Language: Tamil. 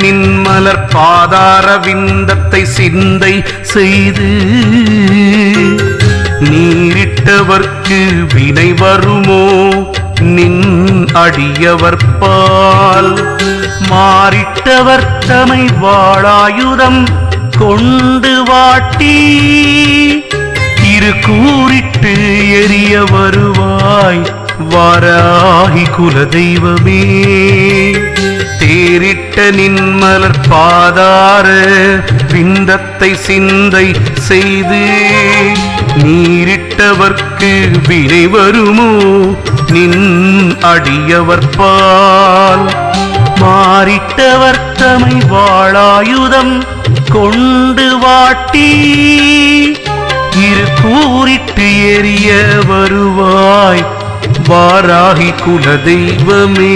நின் மலர் பாதார விந்தத்தை சிந்தை செய்து நீரிட்டவர்க்கு வினை வருமோ நின் அடியவர் பால் மாறிட்டவர் தமை வாளாயுதம் கொண்டு வாட்டி திருக்கூறிட்டு எரிய வருவாய் வாராகி குலதெய்வமே தேரிட்ட நின் மலர் பாதார விந்தத்தை சிந்தை செய்து நீரிட்டவர்க்கு வினை வருமோ நின் அடியவர் பால் மாறிட்டவர் தமை வாளாயுதம் கொண்டு வாட்டி இரு கூறிட்டு எரிய வருவாய் வாராகி குலதெய்வமே.